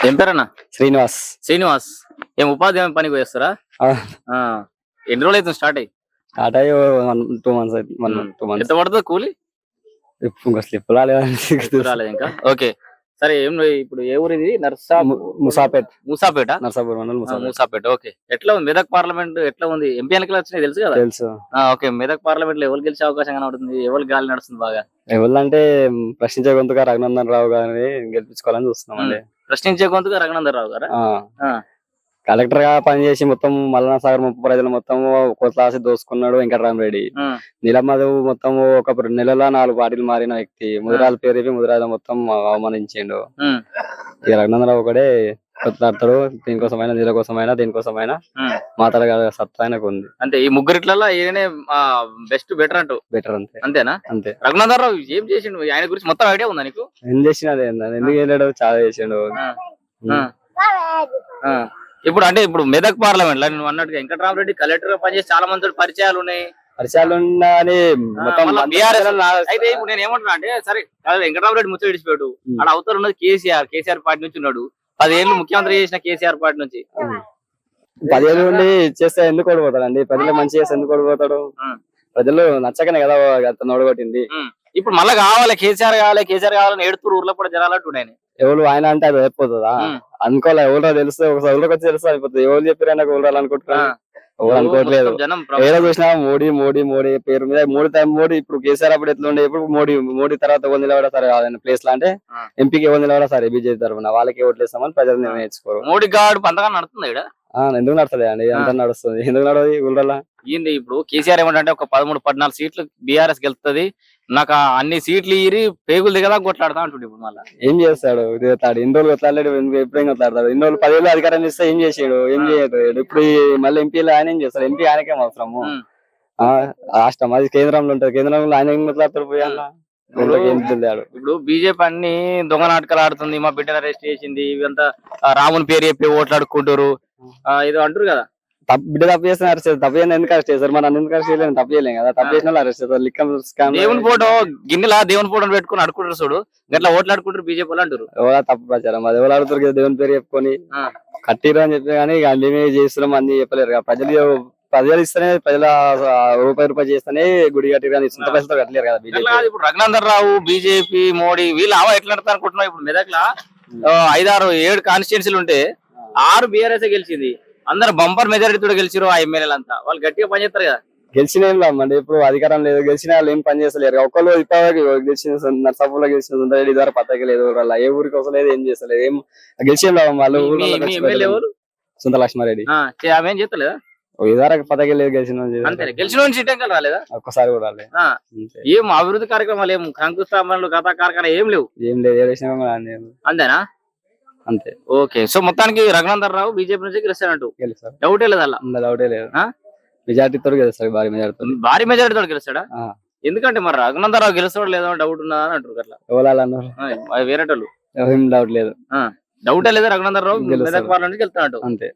ఏం పేరన్నా? శ్రీనివాస్. శ్రీనివాస్. ఏం ఉపాధి హామీ పనికి పోయేస్తారా? ఎన్ని రోజులు అవుతుంది స్టార్ట్ అయ్యి? స్టార్ట్ అయ్యి 2 months అయితే 2 months. ఎంత పడుతుంది కూలి? ఇంకా స్లిప్ రాలేదు ఇంకా. ఓకే సరే. ఏం ఇప్పుడు ఏ ఊరు ఇది? ముసాపేట్. ముసాపేట, నర్సాపూర్ మండలం ముసాపేట. ఓకే. ఎట్లా ఉంది మెదక్ పార్లమెంట్? ఎట్లా ఉంది? ఎంపీ ఎన్నికలు వచ్చినాయి తెలుసు కదా? తెలుసు. ఓకే. మెదక్ పార్లమెంట్ లో ఎవరు గెలిచే అవకాశం కనబడుతుంది? ఎవరు గాలి నడుస్తుంది బాగా? ఎవరంటే ప్రశ్నించే గొంతుగా రఘునందన్ రావు గారిని గెలిపించుకోవాలని చూస్తున్నాం అండి. ప్రశ్నించే గొంతుగా రఘునందన్ రావు గారా? కలెక్టర్ గా పనిచేసి మొత్తం మల్లన సాగర్ ముప్పు ప్రజలు మొత్తం కోట్లాసి దోసుకున్నాడు వెంకటరామరెడ్డి. నీలమధు మొత్తం ఒక 2 నెలల 4 పార్టీలు మారిన వ్యక్తి. ముదిరాల పేరు ముదిరాల మొత్తం అవమానించిండు. ఇక రఘునందరావు ఒకడే కొట్లాడతాడు. దీనికోసమైనా నీళ్ళ కోసమైనా దేనికోసమైనా మాట్లాడగల సత్తా ఆయనకు ఉంది. అంటే ఈ ముగ్గురిట్లలో ఈయనే బెస్ట్ బెటర్ అంటూ? బెటర్ అంతే. అంతేనా? అంతే. రఘునందన్ రావు ఏం చేసిండు? ఆయన గురించి మొత్తం ఐడియా ఉందా నీకు? ఏం చేసినది ఎందుకు వెళ్ళాడు? చాలా చేసిండు. ఇప్పుడు అంటే ఇప్పుడు మెదక్ పార్లమెంట్ లో నువ్వు అన్నట్టుగా వెంకటరామరెడ్డి కలెక్టర్ గా పనిచేసి చాలా మంది పరిచయాలు ఉన్నాయి. అయితే ఇప్పుడు నేను ఏమంటున్నా అంటే, సరే వెంకటరామరెడ్డి ముచ్చట విడిచిపోయాడు. అక్కడ అవతల ఉన్నది కేసీఆర్. కేసీఆర్ పార్టీ నుంచి ఉన్నాడు. 10 ఏళ్ళు ముఖ్యమంత్రి చేసిన కేసీఆర్ పార్టీ నుంచి 10 ఏళ్ళు ఉండి చేస్తే ఎందుకు ఓడిపోతాడండి? ప్రజలు మంచి చేస్తే ఎందుకు ఓడిపోతాడు? ప్రజలు నచ్చకనే కదా ఓడగొట్టింది. ఇప్పుడు మళ్ళీ కావాలి కేసీఆర్ కావాలని ఏడుతూరు ఊర్లో కూడా జనాలు అంటున్నాయి. ఎవరు ఆయన అంటే అది అయిపోతుందా? అనుకోలే. ఎవరో తెలిస్తే ఒకసారి ఊళ్ళకి వచ్చి తెలుస్తా అయిపోతుంది. ఎవరు చెప్పారు ఆయన ఊరాలు అనుకుంటున్నాను. ఎవరు అనుకోవట్లేదు. ఏదో చూసినా మోడీ మోడీ మోడీ పేరు మీద మోడీ. ఇప్పుడు కేసీఆర్ అప్పుడు ఎట్లా ఉండే, ఇప్పుడు మోడీ తర్వాత ఎవరు నిలబడా సరే ప్లేస్ లో అంటే ఎంపీకి ఎవరు నిలబడా సరే బీజేపీ తరఫున వాళ్ళకి ఓట్లు వేస్తామని ప్రజలు నిర్ణయించుకోరు. మోడీ గాడు పంతగా నడుతుంది ఇక్కడ. ఎందుకు నడుస్తుంది అండి? ఎంత నడుస్తుంది? ఎందుకు నడవదు ఊళ్ళలో? ఏంది ఇప్పుడు కేసీఆర్ ఏమంటే ఒక 13-14 సీట్లు బీఆర్ఎస్ గెలుస్తుంది, నాకు అన్ని సీట్లు ఇరి పేగులు దిగదా కొట్లాడతా అంటుండే. ఇప్పుడు మళ్ళీ ఏం చేస్తాడు? ఇన్ని రోజులు కొట్లాడలేడు, ఎప్పుడేం కొట్లాడతాడు? ఇన్ని రోజులు 10 ఏళ్ళు అధికారం ఇస్తే ఏం చేసాడు? ఏం చేయడు. ఇప్పుడు మళ్ళీ ఎంపీలు ఆయన ఏం చేస్తాడు? ఎంపీ ఆయనకేం అవసరము? రాష్ట్రం అది కేంద్రంలో ఉంటది. కేంద్రంలో ఆయన ఏం కొట్లాడతాడు? పోయాలా ఇప్పుడు బీజేపీ అన్ని దొంగ నాటకాలు ఆడుతుంది. మా బిడ్డను అరెస్ట్ చేసింది, ఇవంతా రాముని పేరు చెప్పి ఓట్లాడుకుంటారు ఇది అంటారు కదా. బిడ్డ తప్పు చేస్తే అరెస్ట్ చేస్తారు. తప్పు చేయండి ఎందుకు అరెస్ట్ చేస్తారు? మనం ఎందుకు అరెస్ట్ చేయలేము? తప్పు చేయలేం కదా. తప్పు చేసిన వాళ్ళు అరెస్ట్ చేస్తారు. దేవుని ఫోటో గిన్నెలా దేవుని ఫోటో పెట్టుకుని అడుకుంటారు చూడు, గట్లా ఓట్లాడుకుంటారు బీజేపీ వాళ్ళు అంటారు. ఎవరా తప్పు ప్రచారం? అది ఎవరు అడుగుతారు కదా దేవుని పేరు చెప్పుకొని కట్టిరు అని చెప్పి. కానీ మేమే చేస్తున్నాం అని చెప్పలేరు కదా. ప్రజలు ఇస్తేనే, ప్రజల రూపాయి చేస్తేనే గుడి కట్టిరు కానీ సొంత పైసలతో కట్టలేరు కదా బీజేపీ. ఇప్పుడు రఘునందన్ రావు, బీజేపీ, మోడీ వీళ్ళు ఎట్లా నడతా అనుకుంటున్నావు? ఇప్పుడు మెదక్ 5-6-7 కాన్స్టిట్యున్సీలు ఉంటే 6 బీఆర్ఎస్ గెలిచింది. అందరు బంపర్ మెజారిటీతో గెలిచిరు. ఆ ఎమ్మెల్యేలు అంతా వాళ్ళు గట్టిగా పనిచేస్తారు కదా. గెలిచిన ఏం లాభండి? ఇప్పుడు అధికారం లేదు, గెలిచిన వాళ్ళు ఏం పని చేస్తలేరు. ఒకళ్ళు ఇప్పటివరకు గెలిచిన నర్సాపూర్లో గెలిచిన సుందరెడ్డి ద్వారా పతాక లేదు. వాళ్ళ ఏ ఊరికి వస్తలేదు, ఏం చేస్తలేదు. ఏం గెలిచిన లాభం? వాళ్ళు సొంత లక్ష్మారెడ్డి ఆమె ఏం చేస్తలేదా? ఇదివరకు పతాక లేదు, గెలిచిన గెలిచిన రాలేదా? ఒక్కసారి కూడా రాలేదు. ఏం అభివృద్ధి కార్యక్రమాలు, ఏం శంకుస్థాపనలు, కథా కార్ఖానా ఏం లేవు. ఏం లేదు. అంతేనా? అంతే. ఓకే. సో మొత్తానికి రఘునందన్ రావు బీజేపీ నుంచి గెలుస్తాడంటూ డౌటే లేదు? అలా డౌటే లేదు. మెజార్టీతో గెలుస్తాడు. భారీ మెజార్టీతో గెలుస్తాడా? ఎందుకంటే మరి రఘునందన్ రావు గెలుస్తాడు లేదో డౌట్ ఉన్నదా అని అంటారు. అట్లా ఎవరు వేరేటోళ్ళు డౌట్ లేదు. డౌటే లేదు రఘునందన్ రావు మెదక్ పార్లమెంట్ నుంచి గెలుస్తాడు. అంతే.